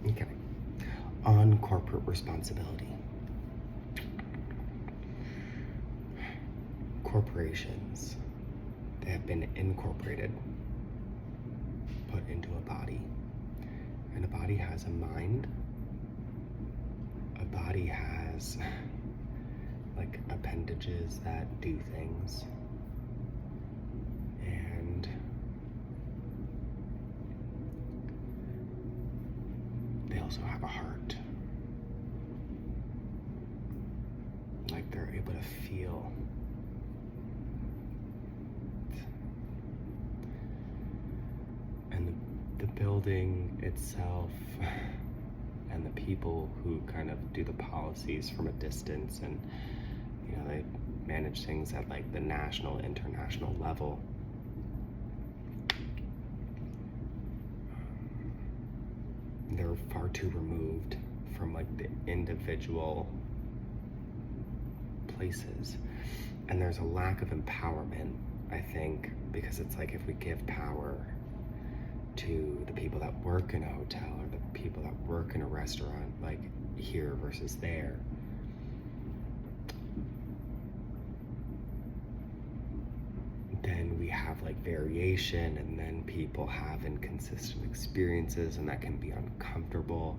Okay. On corporate responsibility. Corporations, they have been incorporated, put into a body. And a body has a mind. A body has like appendages that do things. And they also have a heart. Like they're able to feel. And the building itself and the people who kind of do the policies from a distance, and they manage things at like the national, international level. They're far too removed from like the individual places. And there's a lack of empowerment, I think, because it's like if we give power to the people that work in a hotel or the people that work in a restaurant, like here versus there, then we have like variation, and then people have inconsistent experiences, and that can be uncomfortable.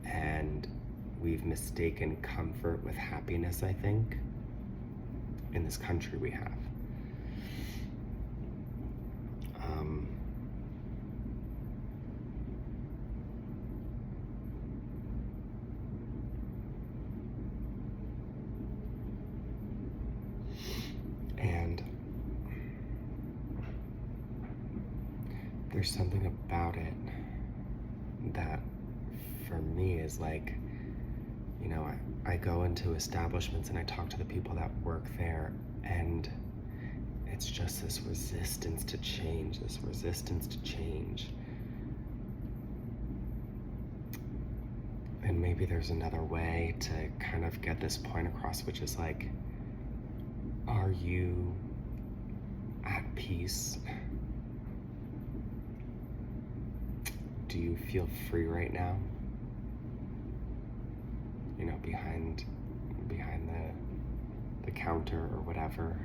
And we've mistaken comfort with happiness, I think, in this country we have. And there's something about it that for me is like, I go into establishments and I talk to the people that work there, and it's just this resistance to change, And maybe there's another way to kind of get this point across, which is like, are you at peace? Do you feel free right now? Behind the counter or whatever.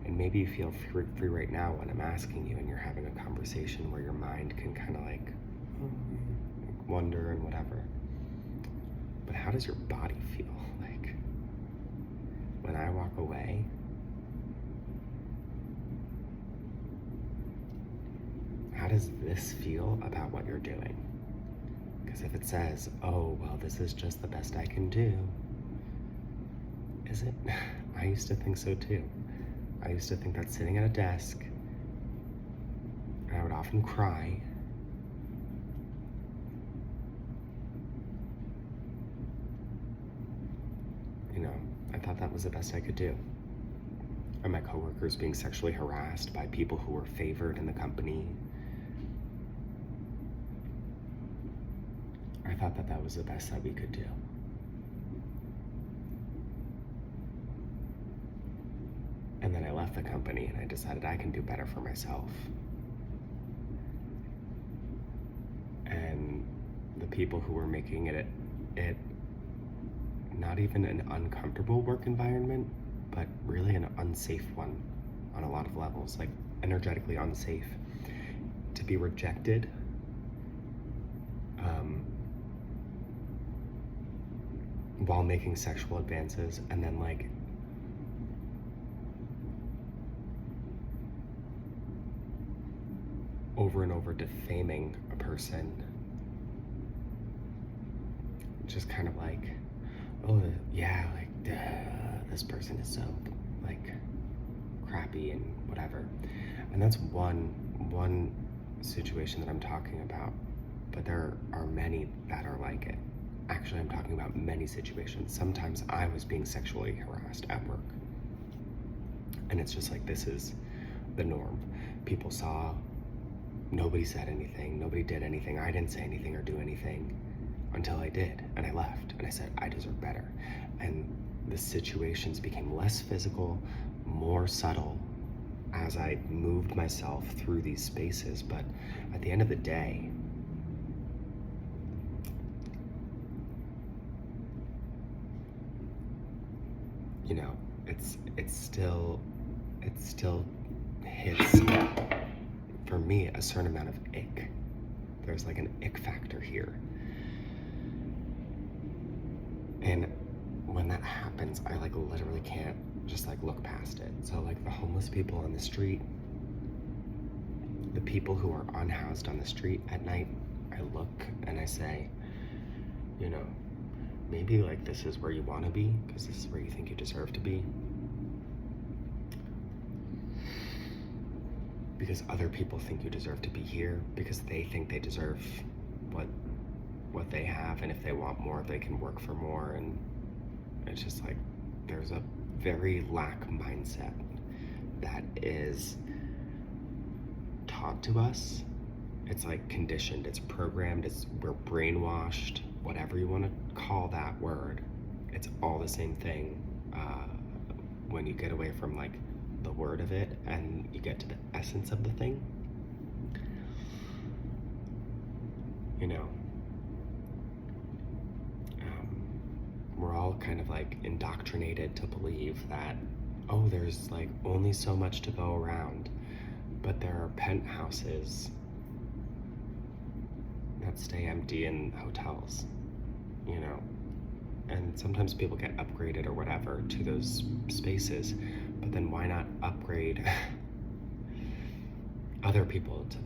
And maybe you feel free right now when I'm asking you and you're having a conversation where your mind can kind of like wonder and whatever. But how does your body feel? Like when I walk away, how does this feel about what you're doing? Because if it says, oh, well, this is just the best I can do, is it? I used to think so too. I used to think that sitting at a desk, and I would often cry. I thought that was the best I could do. Or my coworkers being sexually harassed by people who were favored in the company. I thought that was the best that we could do. And then I left the company and I decided I can do better for myself. And the people who were making it not even an uncomfortable work environment, but really an unsafe one on a lot of levels, like energetically unsafe. To be rejected, while making sexual advances, and then like over and over defaming a person, just kind of like, oh yeah, like this person is so like crappy and whatever. And that's one situation that I'm talking about, but there are many that are like it. Actually, I'm talking about many situations. Sometimes I was being sexually harassed at work, and it's just like, this is the norm. People saw, nobody said anything, nobody did anything. I didn't say anything or do anything until I did, and I left, and I said, I deserve better. And the situations became less physical, more subtle as I moved myself through these spaces. But at the end of the day, you know, it still hits, for me, a certain amount of ick. There's like an ick factor here. And when that happens, I like literally can't just like look past it. So like the homeless people on the street, the people who are unhoused on the street at night, I look and I say, you know, maybe like this is where you want to be, because this is where you think you deserve to be. Because other people think you deserve to be here, because they think they deserve what they have, and if they want more, they can work for more. And it's just like, there's a very lack mindset that is taught to us. It's like conditioned, it's programmed, we're brainwashed, whatever you want to call that word. It's all the same thing when you get away from like the word of it and you get to the essence of the thing. You know, we're all kind of like indoctrinated to believe that, oh, there's like only so much to go around, but there are penthouses that stay empty in hotels, you know, and sometimes people get upgraded or whatever to those spaces, but then why not upgrade other people to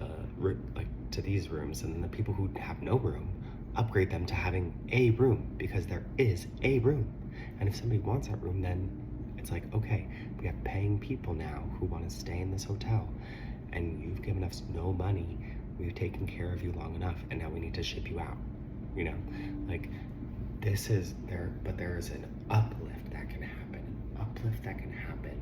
to these rooms, and then the people who have no room, upgrade them to having a room, because there is a room. And if somebody wants that room, then it's like, okay, we have paying people now who want to stay in this hotel, and you've given us no money, we've taken care of you long enough, and now we need to ship you out, you know? Like, this is there, but there is an uplift that can happen,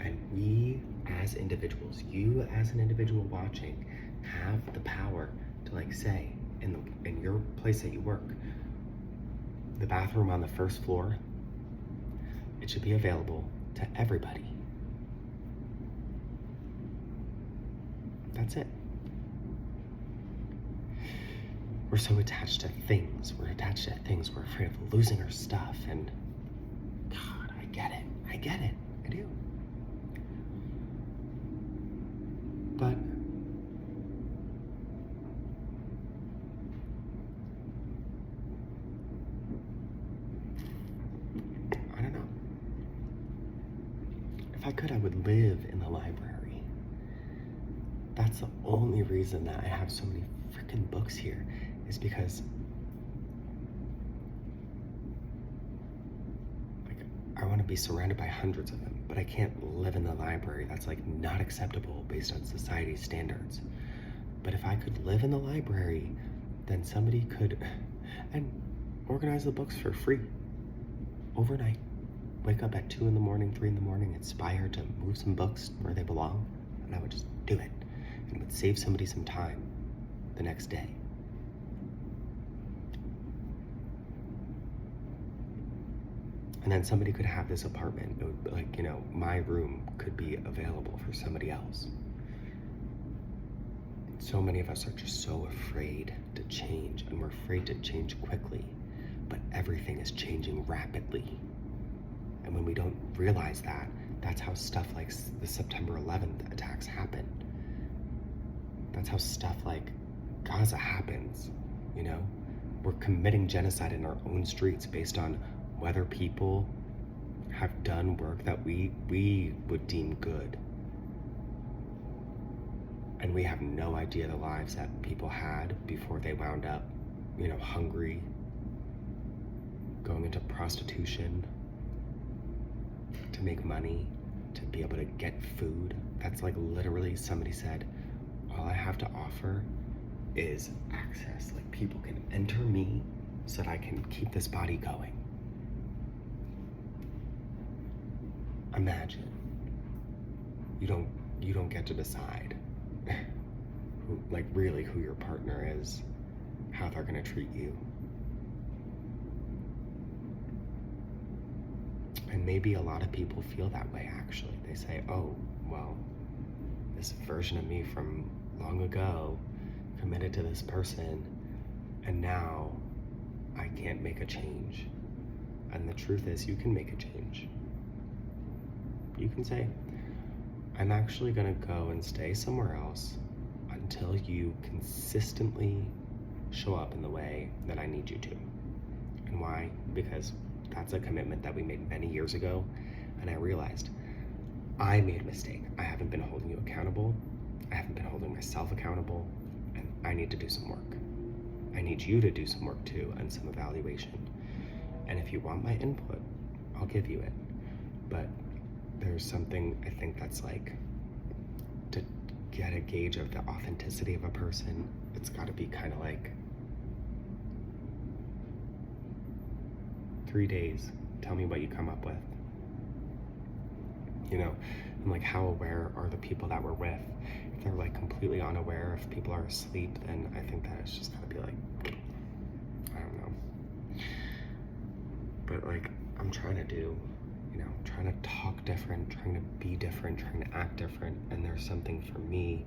and we as individuals, you as an individual watching, have the power to like say, in your place that you work, the bathroom on the first floor, it should be available to everybody. That's it. We're so attached to things. We're afraid of losing our stuff. And God, I get it. I do. But I don't know. If I could, I would live in the library. That's the only reason that I have so many freaking books here, is because like I want to be surrounded by hundreds of them, but I can't live in the library. That's like not acceptable based on society's standards. But if I could live in the library, then somebody could and organize the books for free overnight. Wake up at 2 in the morning, 3 in the morning, inspired to move some books where they belong, and I would just do it, and it would save somebody some time the next day. And then somebody could have this apartment. It would, like, you know, my room could be available for somebody else. So many of us are just so afraid to change, and we're afraid to change quickly, but everything is changing rapidly. And when we don't realize that, that's how stuff like the September 11th attacks happen. That's how stuff like Gaza happens, you know? We're committing genocide in our own streets based on whether people have done work that we would deem good. And we have no idea the lives that people had before they wound up, you know, hungry, going into prostitution to make money, to be able to get food. That's like literally somebody said, all I have to offer is access. Like, people can enter me so that I can keep this body going. Imagine you don't get to decide who, like, really who your partner is, how they're gonna treat you. And maybe a lot of people feel that way, actually. They say, oh, well, this version of me from long ago committed to this person, and now I can't make a change. And the truth is, you can make a change. You can say, I'm actually gonna go and stay somewhere else until you consistently show up in the way that I need you to. And why? Because that's a commitment that we made many years ago, and I realized I made a mistake. I haven't been holding you accountable. I haven't been holding myself accountable, and I need to do some work. I need you to do some work too, and some evaluation. And if you want my input, I'll give you it. But there's something I think that's like, to get a gauge of the authenticity of a person, it's gotta be kind of like 3 days, tell me what you come up with. You know, and like, how aware are the people that we're with? If they're like completely unaware, if people are asleep, then I think that it's just gotta be like, I don't know. But like, I'm trying to do, you know, trying to talk different, trying to be different, trying to act different, and there's something for me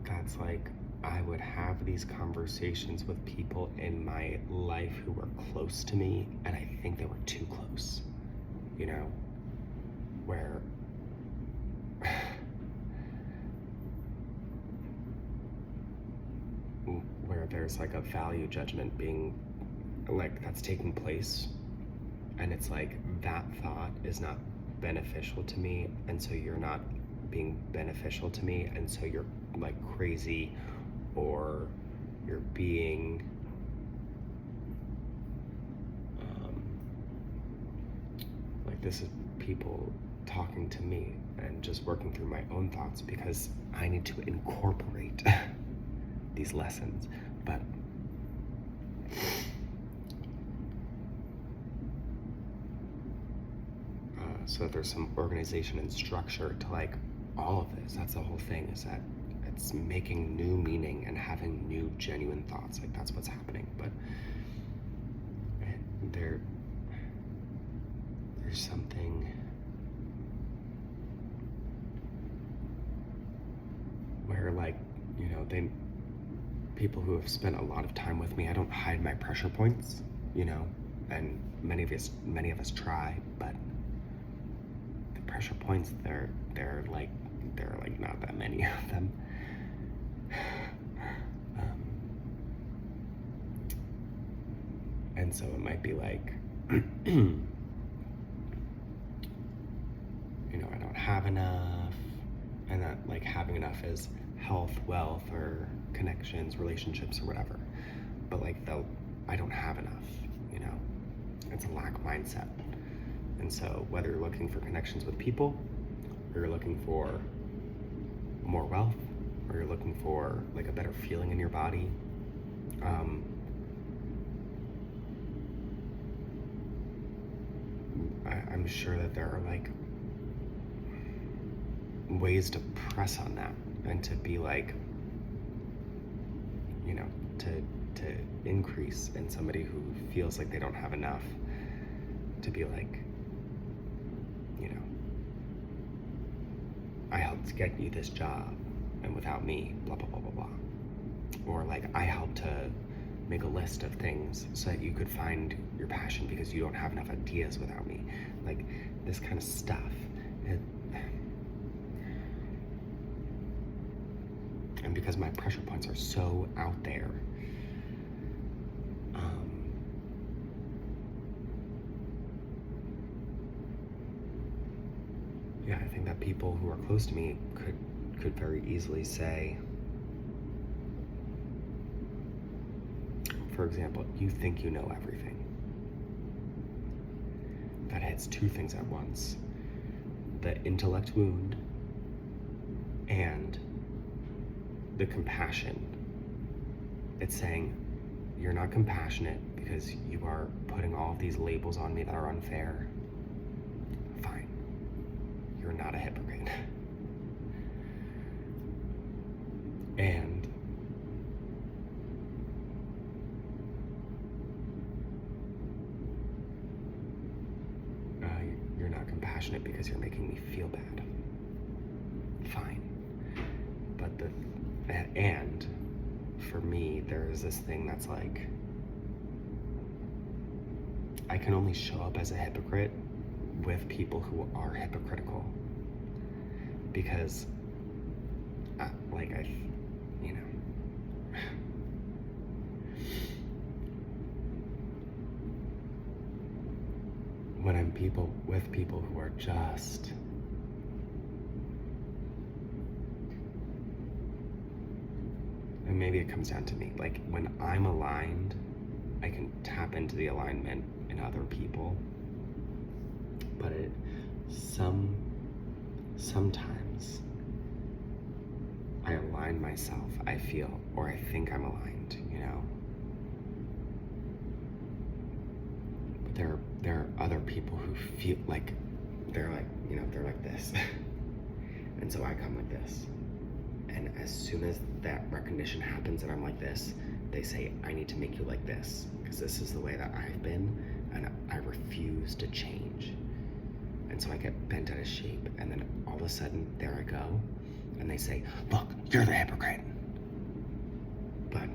that's like, I would have these conversations with people in my life who were close to me, and I think they were too close, you know, where there's like a value judgment being like, that's taking place, and it's like, that thought is not beneficial to me, and so you're not being beneficial to me, and so you're like crazy, or you're being like, this is people talking to me and just working through my own thoughts, because I need to incorporate these lessons. But so that there's some organization and structure to like all of this. That's the whole thing, is that it's making new meaning and having new genuine thoughts. Like, that's what's happening. But there's something where, like, you know, people who have spent a lot of time with me, I don't hide my pressure points, you know, and many of us try, but the pressure points, there are like not that many of them. And so it might be like, you know, I don't have enough, and that like having enough is health, wealth, or connections, relationships, or whatever. But like, I don't have enough, you know, it's a lack mindset. And so whether you're looking for connections with people, or you're looking for more wealth, or you're looking for like a better feeling in your body, I'm sure that there are like ways to press on that, and to be like, you know, to increase in somebody who feels like they don't have enough, to be like, you know, I helped get you this job, and without me, blah, blah, blah, blah, blah. Or like, I helped to make a list of things so that you could find your passion because you don't have enough ideas without me. Like, this kind of stuff. And because my pressure points are so out there, yeah, I think that people who are close to me could very easily say, for example, you think you know everything. That hits two things at once: the intellect wound and the compassion. It's saying, you're not compassionate because you are putting all of these labels on me that are unfair. Fine. You're not a hypocrite. And you're not compassionate because you're making me feel bad. Fine. But and for me, there is this thing that's like, I can only show up as a hypocrite with people who are hypocritical. Because, you know, when I'm with people who are just and maybe it comes down to me, like when I'm aligned, I can tap into the alignment in other people, but sometimes I align myself, I feel, or I think I'm aligned, you know. But there are other people who feel like they're like, you know, they're like this. And so I come like this. And as soon as that recognition happens that I'm like this, they say, I need to make you like this, because this is the way that I've been, and I refuse to change. And so I get bent out of shape, and then all of a sudden, there I go, and they say, look, you're the hypocrite. But,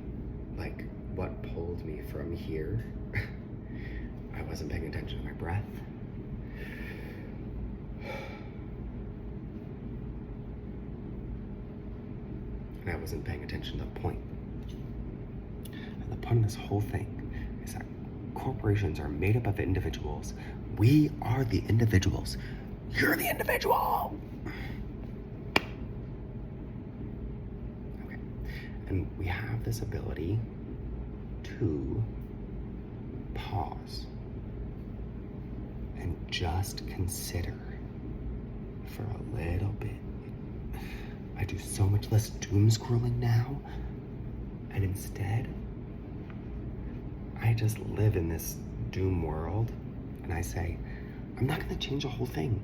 like, what pulled me from here, I wasn't paying attention to my breath. And I wasn't paying attention to the point. And the point of this whole thing is that corporations are made up of individuals. We are the individuals. You're the individual. Okay. And we have this ability to pause and just consider for a little bit. I do so much less doom scrolling now, and instead, I just live in this doom world, and I say, I'm not gonna change the whole thing.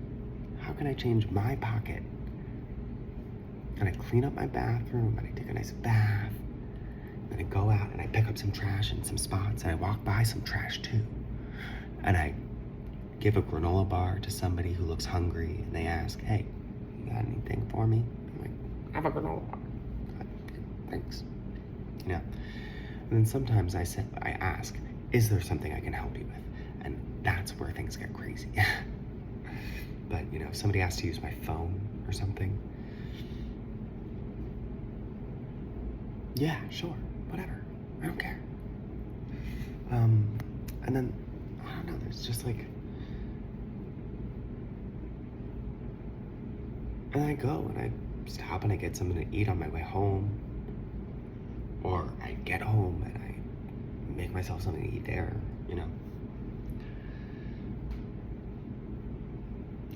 How can I change my pocket? And I clean up my bathroom, and I take a nice bath, and I go out and I pick up some trash in some spots, and I walk by some trash too. And I give a granola bar to somebody who looks hungry, and they ask, hey, you got anything for me? I'm like, I have a granola bar. Thanks. You know? And then sometimes I ask, is there something I can help you with? And that's where things get crazy. But, you know, if somebody asks to use my phone or something, yeah, sure, whatever, I don't care. And then, I don't know, there's just like, and I go and I stop and I get something to eat on my way home, or I get home and I make myself something to eat there, you know.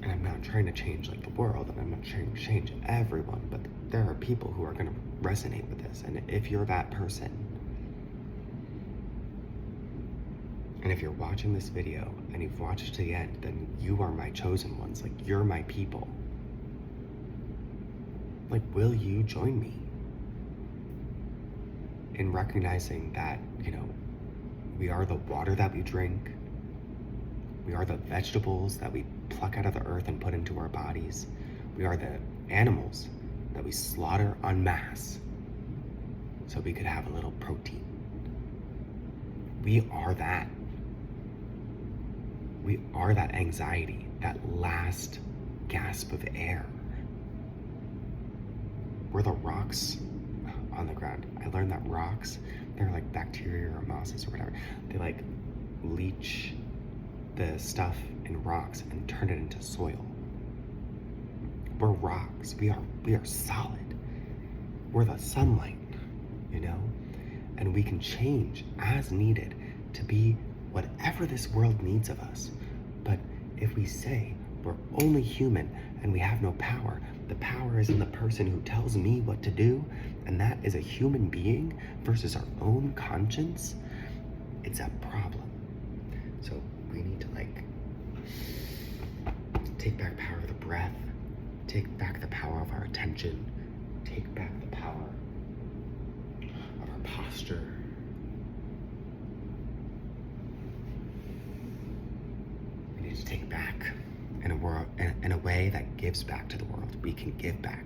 And I'm not trying to change like the world, and I'm not trying to change everyone, but there are people who are gonna resonate with this. And if you're that person, and if you're watching this video and you've watched to the end, then you are my chosen ones, like you're my people. Like, will you join me in recognizing that, you know, we are the water that we drink, we are the vegetables that we pluck out of the earth and put into our bodies, we are the animals that we slaughter en masse so we could have a little protein. We are that. We are that anxiety, that last gasp of air. We're the rocks on the ground. I learned that rocks, they're like bacteria or mosses or whatever. They like leach the stuff in rocks and turn it into soil. We're rocks. We are solid. We're the sunlight, you know? And we can change as needed to be whatever this world needs of us. But if we say we're only human and we have no power, the power is in the person who tells me what to do, and that is a human being versus our own conscience, it's a problem. So we need to like take back power of the breath, take back the power of our attention, take back the power of our posture. We need to take back in a way that gives back to the world. We can give back.